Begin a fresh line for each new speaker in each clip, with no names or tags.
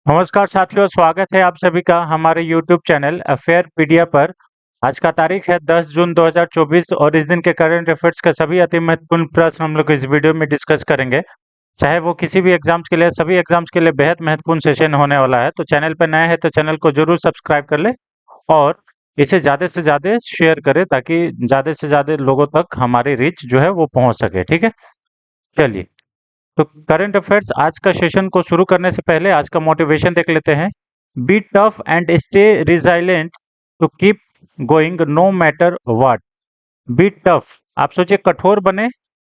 नमस्कार साथियों, स्वागत है आप सभी का हमारे YouTube चैनल अफेयर पीडिया पर। आज का तारीख है 10 जून 2024 और इस दिन के करंट अफेयर्स के सभी अति महत्वपूर्ण प्रश्न हम लोग इस वीडियो में डिस्कस करेंगे। चाहे वो किसी भी एग्जाम्स के लिए, सभी एग्जाम्स के लिए बेहद महत्वपूर्ण सेशन होने वाला है। तो चैनल पर नए हैं तो चैनल को जरूर सब्सक्राइब कर ले और इसे ज़्यादा से ज़्यादा शेयर करें ताकि ज़्यादा से ज़्यादा लोगों तक हमारी रीच जो है वो पहुँच सके। ठीक है, चलिए। तो करंट अफेयर्स आज का सेशन को शुरू करने से पहले आज का मोटिवेशन देख लेते हैं। Be tough and stay resilient to keep going no matter what. Be tough, आप सोचिए कठोर बने,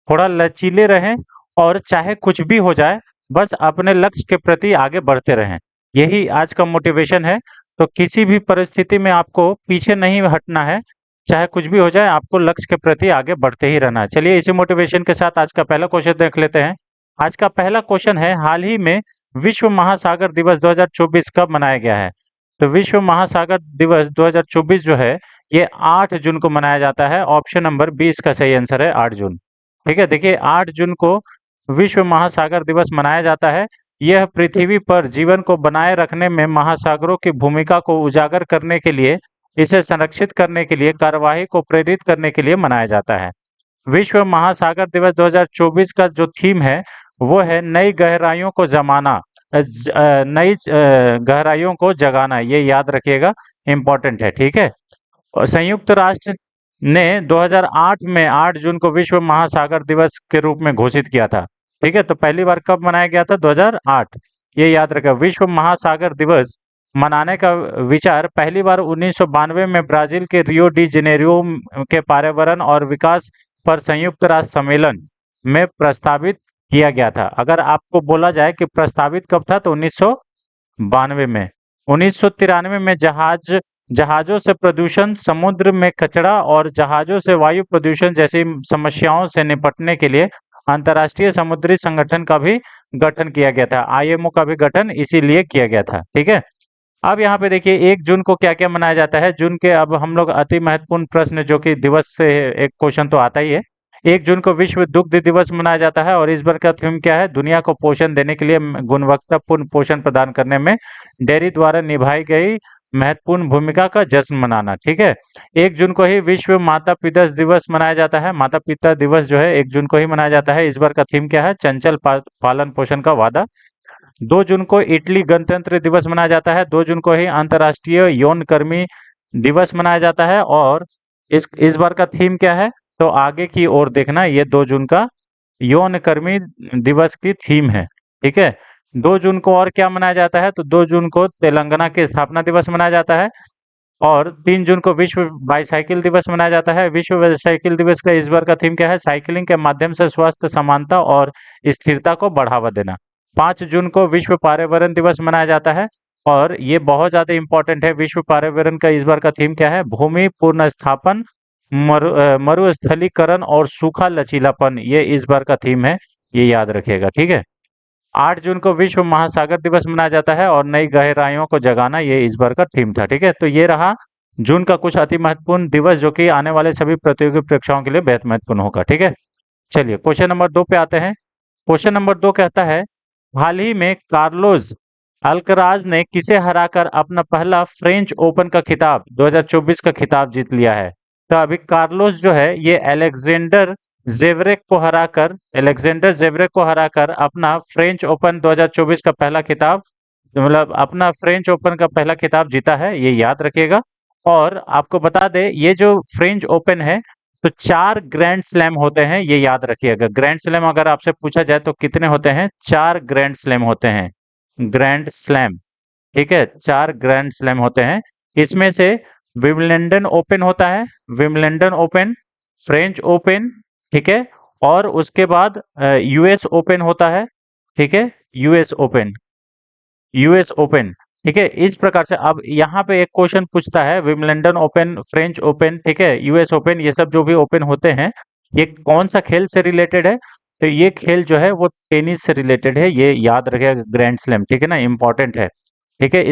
थोड़ा लचीले रहें और चाहे कुछ भी हो जाए बस अपने लक्ष्य के प्रति आगे बढ़ते रहें। यही आज का मोटिवेशन है। तो किसी भी परिस्थिति में आपको पीछे नहीं हटना है, चाहे कुछ भी हो जाए आपको लक्ष्य के प्रति आगे बढ़ते ही रहना है। चलिए इसी मोटिवेशन के साथ आज का पहला क्वेश्चन देख लेते हैं। आज का पहला क्वेश्चन है, हाल ही में विश्व महासागर दिवस 2024 कब मनाया गया है? तो विश्व महासागर दिवस 2024 जो है ये 8 जून को मनाया जाता है। ऑप्शन नंबर 20 का सही आंसर है 8 जून। ठीक है, देखिए 8 जून को विश्व महासागर दिवस मनाया जाता है। यह पृथ्वी पर जीवन को बनाए रखने में महासागरों की भूमिका को उजागर करने के लिए, इसे संरक्षित करने के लिए, कार्यवाही को प्रेरित करने के लिए मनाया जाता है। विश्व महासागर दिवस 2024 का जो थीम है वो है नई गहराइयों को जमाना, नई गहराइयों को जगाना। ये याद रखिएगा, इम्पोर्टेंट है। ठीक है, और संयुक्त राष्ट्र ने 2008 में 8 जून को विश्व महासागर दिवस के रूप में घोषित किया था। ठीक है, तो पहली बार कब मनाया गया था? 2008। ये याद रखें। विश्व महासागर दिवस मनाने का विचार पहली बार 1992 में ब्राजील के रियो डी जेनेरियो के पर्यावरण और विकास पर संयुक्त राष्ट्र सम्मेलन में प्रस्तावित किया गया था। अगर आपको बोला जाए कि प्रस्तावित कब था तो 1992 में। 1993 में जहाजों से प्रदूषण, समुद्र में कचरा और जहाजों से वायु प्रदूषण जैसी समस्याओं से निपटने के लिए अंतर्राष्ट्रीय समुद्री संगठन का भी गठन किया गया था। आईएमओ का भी गठन इसीलिए किया गया था। ठीक है, अब यहाँ पे देखिए 1 जून को क्या क्या मनाया जाता है। जून के अब हम लोग अति महत्वपूर्ण प्रश्न जो कि दिवस से एक क्वेश्चन तो आता ही है। 1 जून को विश्व दुग्ध दिवस मनाया जाता है और इस बार का थीम क्या है? दुनिया को पोषण देने के लिए, गुणवत्तापूर्ण पोषण प्रदान करने में डेयरी द्वारा निभाई गई महत्वपूर्ण भूमिका का जश्न मनाना। ठीक है, 1 जून को ही विश्व माता पिता दिवस मनाया जाता है। माता पिता दिवस जो है 1 जून को ही मनाया जाता है। इस बार का थीम क्या है? चंचल पालन पोषण का वादा। 2 जून को इटली गणतंत्र दिवस मनाया जाता है। 2 जून को ही अंतर्राष्ट्रीय यौन कर्मी दिवस मनाया जाता है और इस बार का थीम क्या है? तो आगे की ओर देखना, ये 2 जून का यौन कर्मी दिवस की थीम है। ठीक है, 2 जून को और क्या मनाया जाता है? तो 2 जून को तेलंगाना के स्थापना दिवस मनाया जाता है और 3 जून को विश्व बाईसाइकिल दिवस मनाया जाता है। विश्व बाईसाइकिल दिवस का इस बार का थीम क्या है? साइकिलिंग के माध्यम से स्वास्थ्य, समानता और स्थिरता को बढ़ावा देना। 5 जून को विश्व पर्यावरण दिवस मनाया जाता है और ये बहुत ज़्यादा इम्पोर्टेंट है। विश्व पर्यावरण का इस बार का थीम क्या है? भूमि पुनर्स्थापन, मरुस्थलीकरण और सूखा लचीलापन। ये इस बार का थीम है, ये याद रखिएगा। ठीक है, 8 जून को विश्व महासागर दिवस मनाया जाता है और नई गहराइयों को जगाना, ये इस बार का थीम था। ठीक है, तो ये रहा जून का कुछ अति महत्वपूर्ण दिवस जो कि आने वाले सभी प्रतियोगी परीक्षाओं के लिए बेहद महत्वपूर्ण होगा। ठीक है, चलिए क्वेश्चन नंबर 2 पे आते हैं। क्वेश्चन नंबर 2 कहता है, हाल ही में कार्लोस अल्कराज ने किसे हराकर अपना पहला फ्रेंच ओपन का खिताब 2024 का खिताब जीत लिया है? तो अभी कार्लोस जो है ये अलेक्जेंडर जेवरेक को हराकर अपना फ्रेंच ओपन 2024 का पहला खिताब, मतलब अपना फ्रेंच ओपन का पहला खिताब जीता है, ये याद रखिएगा। और आपको बता दें ये जो फ्रेंच ओपन है तो 4 ग्रैंड स्लैम होते हैं, ये याद रखिएगा। ग्रैंड स्लैम अगर आपसे पूछा जाए तो कितने होते हैं? 4 ग्रैंड स्लैम होते हैं। ग्रैंड स्लैम, ठीक है, 4 ग्रैंड स्लैम होते हैं। इसमें से विम्बलडन ओपन होता है, विम्बलडन ओपन, फ्रेंच ओपन, ठीक है, और उसके बाद यूएस ओपन होता है। ठीक है, यूएस ओपन, यूएस ओपन। ठीक है, इस प्रकार से अब यहाँ पे एक क्वेश्चन पूछता है, विम्बलडन ओपन, फ्रेंच ओपन, ठीक है, यूएस ओपन, ये सब जो भी ओपन होते हैं ये कौन सा खेल से रिलेटेड है? तो ये खेल जो है वो टेनिस से रिलेटेड है, ये याद रखिएगा। ग्रैंड स्लैम, ठीक है ना, इम्पोर्टेंट है। ठीक है,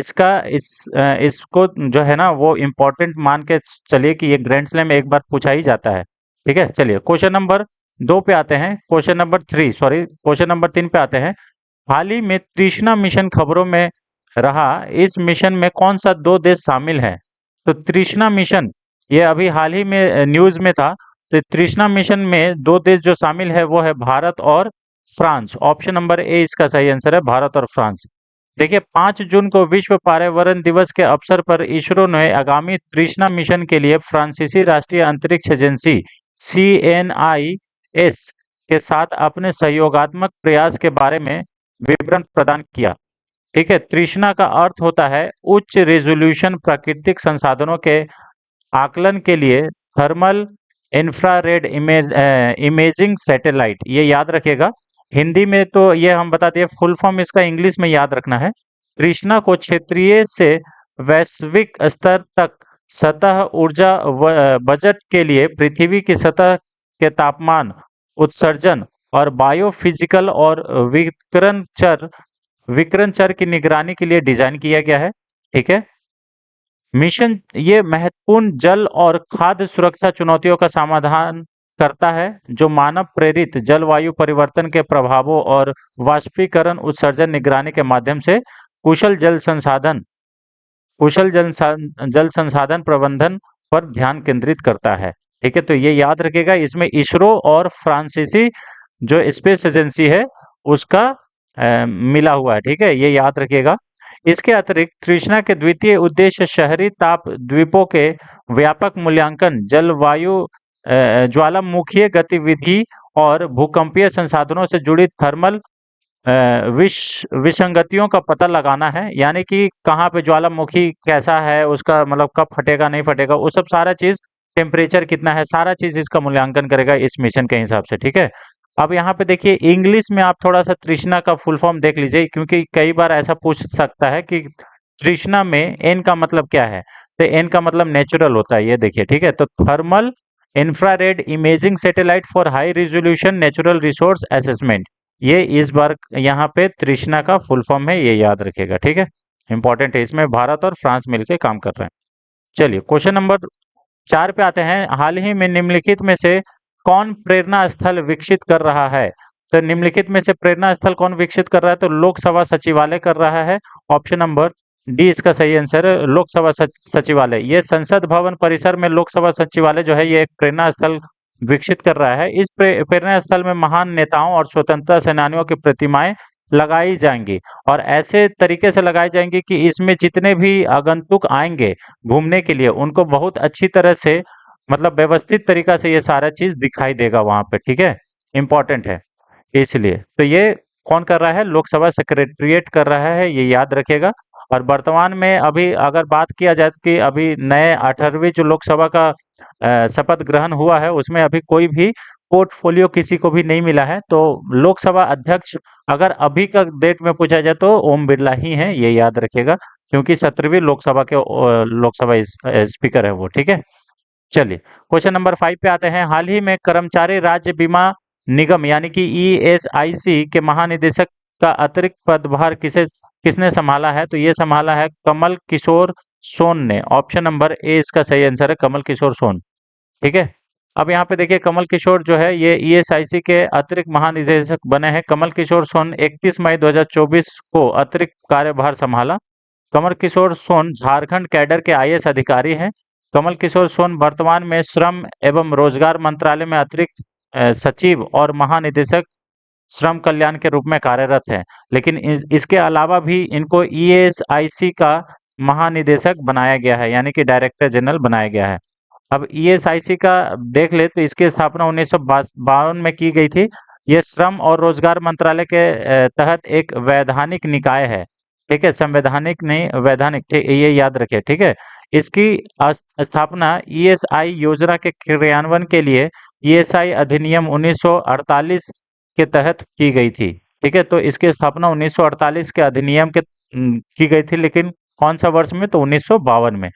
इसको जो है ना वो इम्पोर्टेंट मान के चलिए कि ये ग्रैंड स्लैम एक बार पूछा ही जाता है। ठीक है, चलिए क्वेश्चन नंबर 2 पे आते हैं। क्वेश्चन नंबर 3 पे आते हैं। हाल ही में तृष्णा मिशन खबरों में रहा, इस मिशन में कौन सा 2 देश शामिल हैं? तो तृष्णा मिशन, ये अभी हाल ही में न्यूज़ में था। तो तृष्णा मिशन में 2 देश जो शामिल है वो है भारत और फ्रांस। ऑप्शन नंबर ए इसका सही आंसर है, भारत और फ्रांस। देखिए 5 जून को विश्व पर्यावरण दिवस के अवसर पर इसरो ने आगामी तृष्णा मिशन के लिए फ्रांसीसी राष्ट्रीय अंतरिक्ष एजेंसी CNIS के साथ अपने सहयोगात्मक प्रयास के बारे में विवरण प्रदान किया। ठीक है, तृष्णा का अर्थ होता है उच्च रेजोल्यूशन प्राकृतिक संसाधनों के आकलन के लिए थर्मल इंफ्रारेड इमेजिंग सैटेलाइट, ये याद रखिएगा। हिंदी में तो ये हम बता दिए, फुल फॉर्म इसका इंग्लिश में याद रखना है। तृष्णा को क्षेत्रीय से वैश्विक स्तर तक सतह ऊर्जा बजट के लिए पृथ्वी की सतह के तापमान, उत्सर्जन और बायोफिजिकल और विकिरण चर की निगरानी के लिए डिजाइन किया गया है। ठीक है, मिशन ये महत्वपूर्ण जल और खाद्य सुरक्षा चुनौतियों का समाधान करता है, जो मानव प्रेरित जलवायु परिवर्तन के प्रभावों और वाष्पीकरण उत्सर्जन निगरानी के माध्यम से जल संसाधन प्रबंधन पर ध्यान केंद्रित करता है। ठीक है, तो ये याद रखिएगा, इसमें इसरो और फ्रांसीसी जो स्पेस एजेंसी है उसका मिला हुआ है। ठीक है, ये याद रखिएगा। इसके अतिरिक्त तृष्णा के द्वितीय उद्देश्य शहरी ताप द्वीपों के व्यापक मूल्यांकन, जलवायु ज्वालामुखीय गतिविधि और भूकंपीय संसाधनों से जुड़ी थर्मल विसंगतियों का पता लगाना है। यानी कि कहाँ पे ज्वालामुखी कैसा है, उसका मतलब कब फटेगा नहीं फटेगा, वो सब सारा चीज, टेम्परेचर कितना है, सारा चीज इसका मूल्यांकन करेगा इस मिशन के हिसाब से। ठीक है, अब यहाँ पे देखिए इंग्लिश में आप थोड़ा सा तृष्णा का फुल फॉर्म देख लीजिए, क्योंकि कई बार ऐसा पूछ सकता है कि तृष्णा में एन का मतलब क्या है। तो एन का मतलब नेचुरल होता है, ये देखिए। ठीक है, तो thermal infrared imaging satellite for high resolution natural resource assessment, ये इस बार यहाँ पे तृष्णा का फुल फॉर्म है, ये याद रखिएगा। ठीक है, इंपॉर्टेंट है, इसमें भारत और फ्रांस मिलकर काम कर रहे हैं। चलिए क्वेश्चन नंबर 4 पे आते हैं। हाल ही में निम्नलिखित में से कौन प्रेरणा स्थल विकसित कर रहा है? तो निम्नलिखित में से प्रेरणा स्थल कौन विकसित कर रहा है? तो लोकसभा सचिवालय कर रहा है। ऑप्शन नंबर डी इसका सही आंसर है, लोकसभा सचिवालय। ये संसद भवन परिसर में लोकसभा सचिवालय जो है ये एक प्रेरणा स्थल विकसित कर रहा है। इस प्रेरणा स्थल में महान नेताओं और स्वतंत्रता सेनानियों की प्रतिमाएं लगाई जाएंगी, और ऐसे तरीके से लगाई जाएंगी कि इसमें जितने भी आगंतुक आएंगे घूमने के लिए, उनको बहुत अच्छी तरह से, मतलब व्यवस्थित तरीका से ये सारा चीज दिखाई देगा वहां पे। ठीक है, इंपॉर्टेंट है इसलिए। तो ये कौन कर रहा है? लोकसभा सेक्रेटरिएट कर रहा है, ये याद रखेगा। और वर्तमान में अभी अगर बात किया जाए कि अभी नए 18वीं जो लोकसभा का शपथ ग्रहण हुआ है, उसमें अभी कोई भी पोर्टफोलियो किसी को भी नहीं मिला है। तो लोकसभा अध्यक्ष अगर अभी का डेट में पूछा जाए तो ओम बिरला ही हैं, ये याद रखिएगा, क्योंकि 17वीं लोकसभा के लोकसभा स्पीकर है वो। ठीक है, चलिए क्वेश्चन नंबर 5 पे आते हैं। हाल ही में कर्मचारी राज्य बीमा निगम यानी कि ESIC के महानिदेशक का अतिरिक्त पदभार किसने संभाला है? तो ये संभाला है कमल किशोर सोन ने। ऑप्शन नंबर ए इसका सही आंसर है, कमल किशोर सोन। ठीक है, अब यहाँ पे देखिए कमल किशोर जो है ये ESIC के अतिरिक्त महानिदेशक बने हैं। कमल किशोर सोन 31 मई 2024 को अतिरिक्त कार्यभार संभाला। कमल किशोर सोन झारखंड कैडर के IAS अधिकारी हैं। कमल किशोर सोन वर्तमान में श्रम एवं रोजगार मंत्रालय में अतिरिक्त सचिव और महानिदेशक श्रम कल्याण के रूप में कार्यरत हैं। लेकिन इसके अलावा भी इनको ESIC का महानिदेशक बनाया गया है, यानी कि डायरेक्टर जनरल बनाया गया है। अब ESIC का देख ले तो इसकी स्थापना 1952 में की गई थी। ये श्रम और रोजगार मंत्रालय के तहत एक वैधानिक निकाय है। ठीक है, संवैधानिक नहीं, वैधानिक, ठीक, ये याद रखिए। ठीक है, इसकी स्थापना ESI योजना के क्रियान्वयन के लिए ESI अधिनियम 1948 के तहत की गई थी। ठीक है, तो इसकी स्थापना 1948 के अधिनियम के की गई थी, लेकिन कौन सा वर्ष में? तो 1952 में।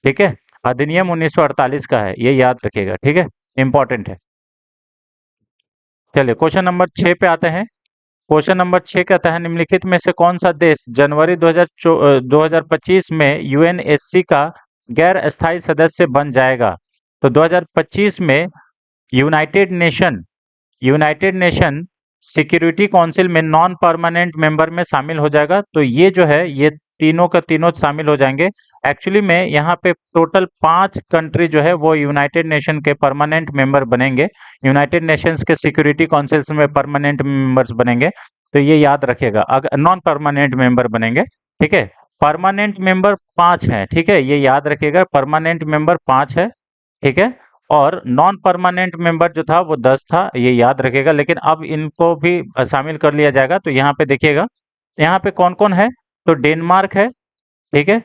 ठीक है, अधिनियम 1948 का है, ये याद रखिएगा। ठीक है, इंपॉर्टेंट है। चलिए क्वेश्चन नंबर 6 पे आते हैं। क्वेश्चन नंबर 6 कहता है निम्नलिखित में से कौन सा देश जनवरी 2025 में UNSC का गैर अस्थायी सदस्य बन जाएगा? तो 2025 में यूनाइटेड नेशन सिक्योरिटी काउंसिल में नॉन परमानेंट मेंबर में शामिल हो जाएगा। तो ये जो है ये तीनों का तीनों शामिल हो जाएंगे। एक्चुअली में यहाँ पे टोटल 5 कंट्री जो है वो यूनाइटेड नेशन के परमानेंट मेंबर बनेंगे। यूनाइटेड नेशंस के सिक्योरिटी काउंसिल्स में परमानेंट मेंबर्स बनेंगे। तो ये याद रखिएगा, अगर नॉन परमानेंट मेंबर बनेंगे, ठीक है। परमानेंट मेंबर 5 हैं, ठीक है, ये याद रखिएगा, परमानेंट मेंबर 5 है, ठीक है। और नॉन परमानेंट मेंबर जो था वो 10 था, ये याद रखिएगा। लेकिन अब इनको भी शामिल कर लिया जाएगा। तो यहाँ पे देखिएगा, यहाँ पे कौन कौन है। तो डेनमार्क है, ठीक है,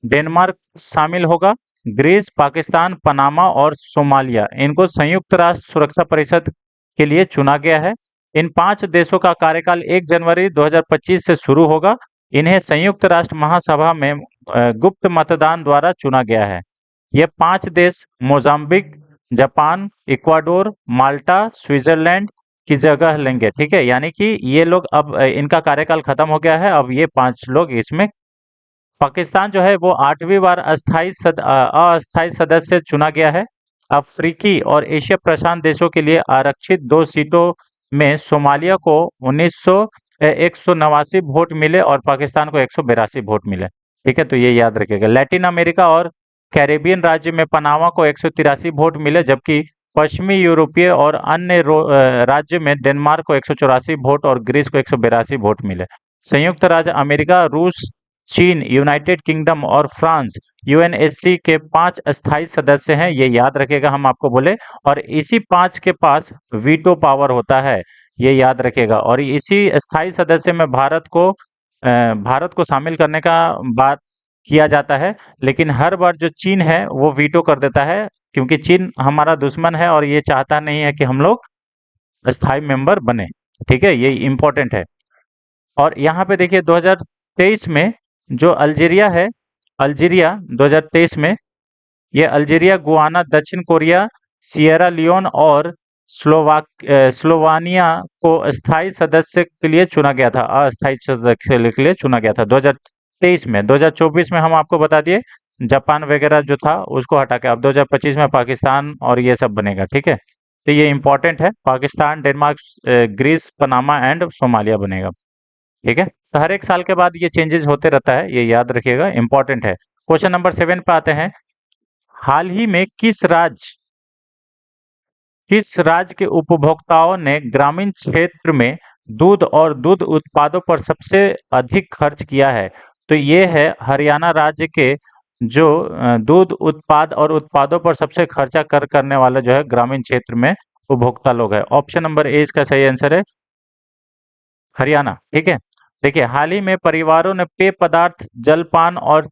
डेनमार्क शामिल होगा। ग्रीस, पाकिस्तान, पनामा और सोमालिया, इनको संयुक्त राष्ट्र सुरक्षा परिषद के लिए चुना गया है। इन 5 देशों का कार्यकाल 1 जनवरी 2025 से शुरू होगा। इन्हें संयुक्त राष्ट्र महासभा में गुप्त मतदान द्वारा चुना गया है। ये 5 देश मोजाम्बिक, जापान, इक्वाडोर, माल्टा, स्विट्जरलैंड की जगह लेंगे, ठीक है। यानी कि ये लोग अब इनका कार्यकाल खत्म हो गया है, अब ये 5 लोग इसमें। पाकिस्तान जो है वो 8वीं बार अस्थायी सदस्य चुना गया है। अफ्रीकी और एशिया प्रशांत देशों के लिए आरक्षित 2 सीटों में सोमालिया को 189 वोट मिले और पाकिस्तान को 182 वोट मिले, ठीक है। तो ये याद रखिएगा। लैटिन अमेरिका और कैरेबियन राज्य में पनामा को 183 वोट मिले, जबकि पश्चिमी यूरोपीय और अन्य राज्य में डेनमार्क को 184 वोट और ग्रीस को 182 वोट मिले। संयुक्त राज्य अमेरिका, रूस, चीन, यूनाइटेड किंगडम और फ्रांस यूएनएससी के 5 अस्थायी सदस्य हैं, ये याद रखिएगा, हम आपको बोले। और इसी 5 के पास वीटो पावर होता है, ये याद रखिएगा। और इसी अस्थायी सदस्य में भारत को शामिल करने का बात किया जाता है। लेकिन हर बार जो चीन है वो वीटो कर देता है, क्योंकि चीन हमारा दुश्मन है और ये चाहता नहीं है कि हम लोग अस्थायी मेंबर बने, ठीक है, ये इम्पोर्टेंट है। और यहाँ पे देखिए 2023 में जो अल्जीरिया है, अल्जीरिया 2023 में, ये अल्जीरिया, गुआना, दक्षिण कोरिया, सिएरा लियोन और स्लोवानिया को अस्थायी सदस्य के लिए चुना गया था, अस्थायी सदस्य के लिए चुना गया था 2023 में। 2024 में हम आपको बता दिए जापान वगैरह जो था उसको हटा के अब 2025 में पाकिस्तान और ये सब बनेगा, ठीक है। तो ये इंपॉर्टेंट है, Pakistan, Denmark, Greece, Panama and Somalia बनेगा, ठीक है। तो हर एक साल के बाद ये चेंजेस होते रहता है, ये याद रखिएगा, इंपॉर्टेंट है। क्वेश्चन नंबर 7 पे आते हैं। हाल ही में किस राज्य के उपभोक्ताओं ने ग्रामीण क्षेत्र में दूध और दूध उत्पादों पर सबसे अधिक खर्च किया है? तो ये है हरियाणा राज्य के जो दूध उत्पाद और उत्पादों पर सबसे खर्चा करने वाले जो है ग्रामीण क्षेत्र में उपभोक्ता लोग है। ऑप्शन नंबर ए इसका सही आंसर है, हरियाणा, ठीक है। देखिए, हाल ही में परिवारों ने पेय पदार्थ, जलपान और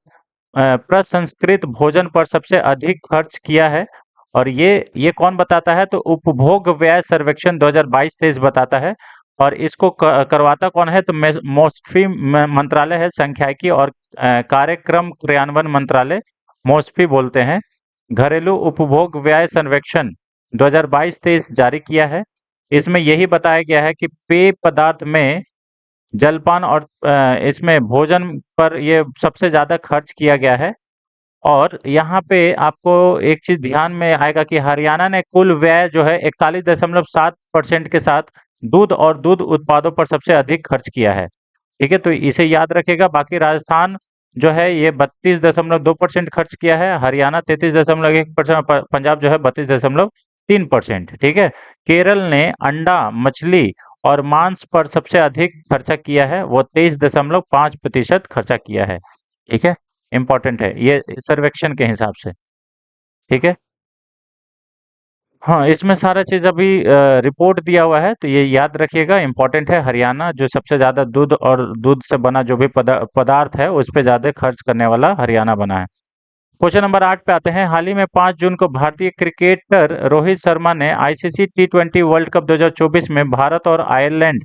प्रसंस्कृत भोजन पर सबसे अधिक खर्च किया है। और ये कौन बताता है? तो उपभोग व्यय सर्वेक्षण 2022-23 बताता है। और इसको करवाता कौन है? तो मोस्फी मंत्रालय है, सांख्यिकी और कार्यक्रम क्रियान्वयन मंत्रालय, मोस्फी बोलते हैं। घरेलू उपभोग व्यय सर्वेक्षण 2022-23 जारी किया है। इसमें यही बताया गया है कि पेय पदार्थ में जलपान और इसमें भोजन पर ये सबसे ज़्यादा खर्च किया गया है। और यहाँ पे आपको एक चीज़ ध्यान में आएगा कि हरियाणा ने कुल व्यय जो है 41.7% के साथ दूध और दूध उत्पादों पर सबसे अधिक खर्च किया है, ठीक है। तो इसे याद रखिएगा। बाकी राजस्थान जो है ये 32.2% खर्च किया है, हरियाणा 33.1%, पंजाब जो है 32.3%, ठीक है। केरल ने अंडा, मछली और मांस पर सबसे अधिक खर्चा किया है, वो 23.5% खर्चा किया है, ठीक है। इम्पोर्टेंट है ये सर्वेक्षण के हिसाब से, ठीक है। हाँ, इसमें सारा चीज़ अभी रिपोर्ट दिया हुआ है, तो ये याद रखिएगा, इम्पोर्टेंट है। हरियाणा जो सबसे ज़्यादा दूध और दूध से बना जो भी पदार्थ है उस पे ज़्यादा खर्च करने वाला हरियाणा बना है। क्वेश्चन नंबर 8 पे आते हैं। हाल ही में 5 जून को भारतीय क्रिकेटर रोहित शर्मा ने आईसीसी T20 वर्ल्ड कप 2024 में भारत और आयरलैंड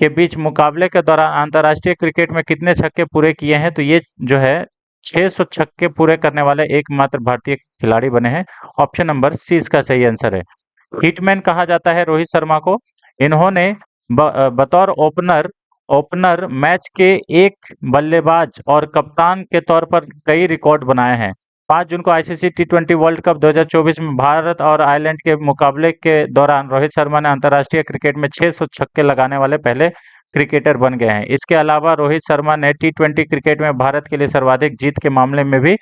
के बीच मुकाबले के दौरान अंतर्राष्ट्रीय क्रिकेट में कितने छक्के पूरे किए हैं? तो ये जो है 600 छक्के पूरे करने वाले एकमात्र भारतीय खिलाड़ी बने हैं। ऑप्शन नंबर सी इसका सही आंसर है। हिटमैन कहा जाता है रोहित शर्मा को। इन्होंने बतौर ओपनर मैच के एक बल्लेबाज और कप्तान के तौर पर कई रिकॉर्ड बनाए हैं। 5 जून को आईसीसी टी20 वर्ल्ड कप 2024 में भारत और आयरलैंड के मुकाबले के दौरान रोहित शर्मा ने अंतर्राष्ट्रीय क्रिकेट में 600 छक्के लगाने वाले पहले क्रिकेटर बन गए हैं। इसके अलावा रोहित शर्मा ने टी20 क्रिकेट में भारत के लिए सर्वाधिक जीत के मामले में भी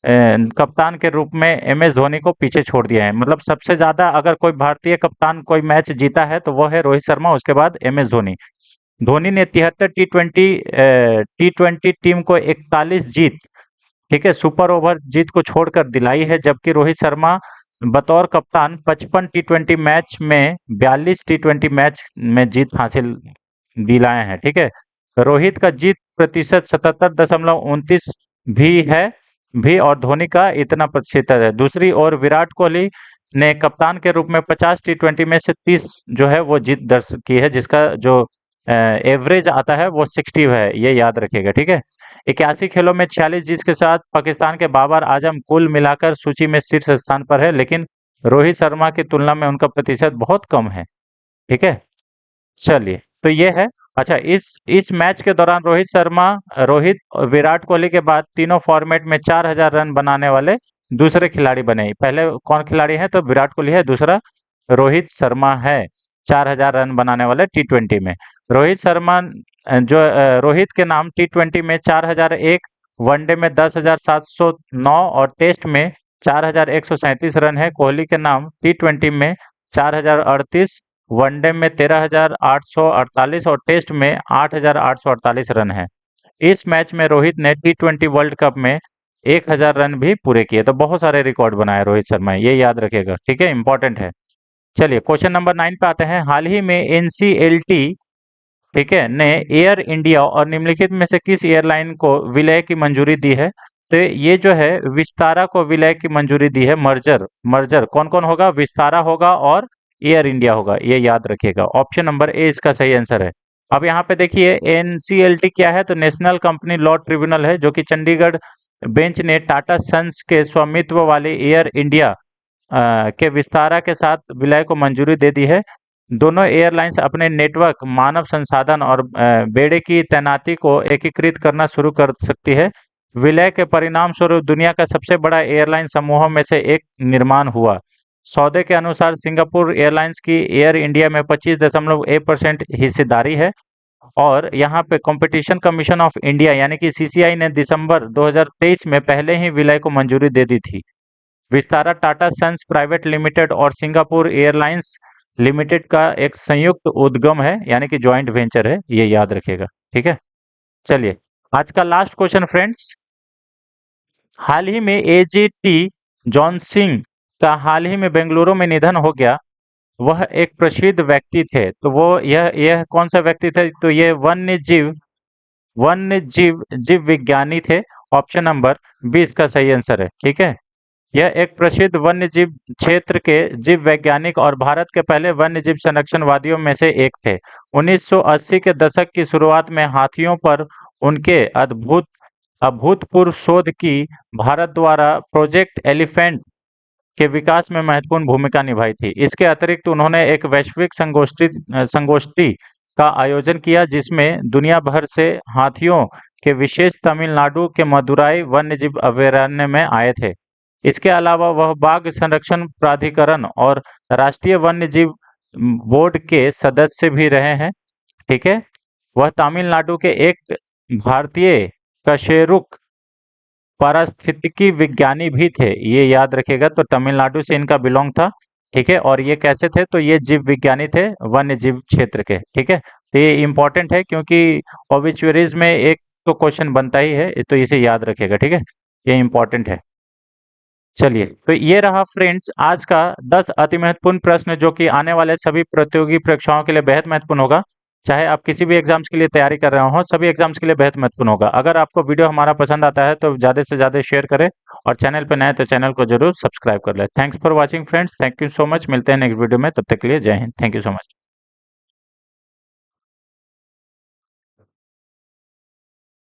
कप्तान के रूप में एमएस धोनी को पीछे छोड़ दिया है। मतलब सबसे ज्यादा अगर कोई भारतीय कप्तान कोई मैच जीता है तो वो है रोहित शर्मा, उसके बाद एमएस धोनी। धोनी ने 73 टी20 टीम को 41 जीत, ठीक है, सुपर ओवर जीत को छोड़कर दिलाई है, जबकि रोहित शर्मा बतौर कप्तान 55 टी20 मैच में 42 टी20 मैच में जीत हासिल दिलाए हैं। ठीक है, रोहित का जीत प्रतिशत 77.29 भी और धोनी का इतना प्रतिशत है। दूसरी ओर विराट कोहली ने कप्तान के रूप में 50 टी20 में से 30 जो है वो जीत दर्ज की है, जिसका जो एवरेज आता है वो 60 है, ये याद रखिएगा। ठीक है, 81 खेलों में 46 जीत के साथ पाकिस्तान के बाबर आजम कुल मिलाकर सूची में शीर्ष स्थान पर है, लेकिन रोहित शर्मा की तुलना में उनका प्रतिशत बहुत कम है। ठीक है, चलिए, तो ये है। अच्छा, इस मैच के दौरान रोहित और विराट कोहली के बाद तीनों फॉर्मेट में 4000 रन बनाने वाले दूसरे खिलाड़ी बने। पहले कौन खिलाड़ी है? तो विराट कोहली है, दूसरा रोहित शर्मा है 4000 रन बनाने वाले टी20 में। रोहित के नाम टी20 में 4001, वनडे में 10,709 और टेस्ट में 4137 रन है। कोहली के नाम टी20 में 4038, वनडे में 13,848 और टेस्ट में 8,848 रन है। इस मैच में रोहित ने टी20 वर्ल्ड कप में 1000 रन भी पूरे किए। तो बहुत सारे रिकॉर्ड बनाए रोहित शर्मा, ये याद रखिएगा। ठीक है, इंपॉर्टेंट है। चलिए, क्वेश्चन नंबर 9 पे आते हैं। हाल ही में एनसीएलटी, ठीक है, ने एयर इंडिया और निम्नलिखित में से किस एयरलाइन को विलय की मंजूरी दी है? तो ये जो है विस्तारा को विलय की मंजूरी दी है। मर्जर कौन कौन होगा? विस्तारा होगा और एयर इंडिया होगा, ये याद रखिएगा। ऑप्शन नंबर ए इसका सही आंसर है। अब यहाँ पे देखिए एनसीएलटी क्या है? तो नेशनल कंपनी लॉ ट्रिब्यूनल है, जो कि चंडीगढ़ बेंच ने टाटा सन्स के स्वामित्व वाली एयर इंडिया के विस्तारा के साथ विलय को मंजूरी दे दी है। दोनों एयरलाइंस अपने नेटवर्क, मानव संसाधन और बेड़े की तैनाती को एकीकृत करना शुरू कर सकती है। विलय के परिणाम स्वरूप दुनिया का सबसे बड़ा एयरलाइन समूहों में से एक निर्माण हुआ। सौदे के अनुसार सिंगापुर एयरलाइंस की एयर इंडिया में 25.1% हिस्सेदारी है। और यहाँ पे कंपटीशन कमीशन ऑफ इंडिया यानी कि सीसीआई ने दिसंबर 2023 में पहले ही विलय को मंजूरी दे दी थी। Vistara Tata sons private limited और सिंगापुर एयरलाइंस लिमिटेड का एक संयुक्त उद्गम है, यानी कि जॉइंट वेंचर है, ये याद रखिएगा। ठीक है, चलिए, आज का लास्ट क्वेश्चन फ्रेंड्स। हाल ही में एजीटी जॉन सिंह का हाल ही में बेंगलुरु में निधन हो गया। वह एक प्रसिद्ध व्यक्ति थे। तो वो यह कौन सा व्यक्ति थे? तो ये जीव विज्ञानी थे। ऑप्शन नंबर 20 का सही आंसर है। ठीक है, यह एक प्रसिद्ध वन्य जीव क्षेत्र के जीव वैज्ञानिक और भारत के पहले वन्य जीव संरक्षणवादियों में से एक थे। 1980 के दशक की शुरुआत में हाथियों पर उनके अभूतपूर्व शोध की भारत द्वारा प्रोजेक्ट एलिफेंट के विकास में महत्वपूर्ण भूमिका निभाई थी। इसके अतिरिक्त उन्होंने एक वैश्विक संगोष्ठी का आयोजन किया, जिसमें दुनिया भर से हाथियों के विशेष तमिलनाडु के मदुराई वन्यजीव अभयारण्य में आए थे। इसके अलावा वह बाघ संरक्षण प्राधिकरण और राष्ट्रीय वन्यजीव बोर्ड के सदस्य भी रहे हैं। ठीक है, वह तमिलनाडु के एक भारतीय कशेरुक पारिस्थितिकी विज्ञानी भी थे, ये याद रखिएगा। तो तमिलनाडु से इनका बिलोंग था। ठीक है, और ये कैसे थे? तो ये जीव विज्ञानी थे वन्य जीव क्षेत्र के। ठीक है, तो ये इंपॉर्टेंट है क्योंकि ऑब्ituaries में एक तो क्वेश्चन बनता ही है, तो इसे याद रखिएगा। ठीक है, ये इंपॉर्टेंट है। चलिए, तो ये रहा फ्रेंड्स आज का 10 अति महत्वपूर्ण प्रश्न, जो कि आने वाले सभी प्रतियोगी परीक्षाओं के लिए बेहद महत्वपूर्ण होगा। चाहे आप किसी भी एग्जाम्स के लिए तैयारी कर रहे हो, सभी एग्जाम्स के लिए बेहद महत्वपूर्ण होगा। अगर आपको वीडियो हमारा पसंद आता है तो ज़्यादा से ज़्यादा शेयर करें, और चैनल पर नए तो चैनल को जरूर सब्सक्राइब कर लें। Thanks for watching friends, thank you so much. मिलते हैं नेक्स्ट वीडियो में, तब तक के लिए जय Hind, thank you so much.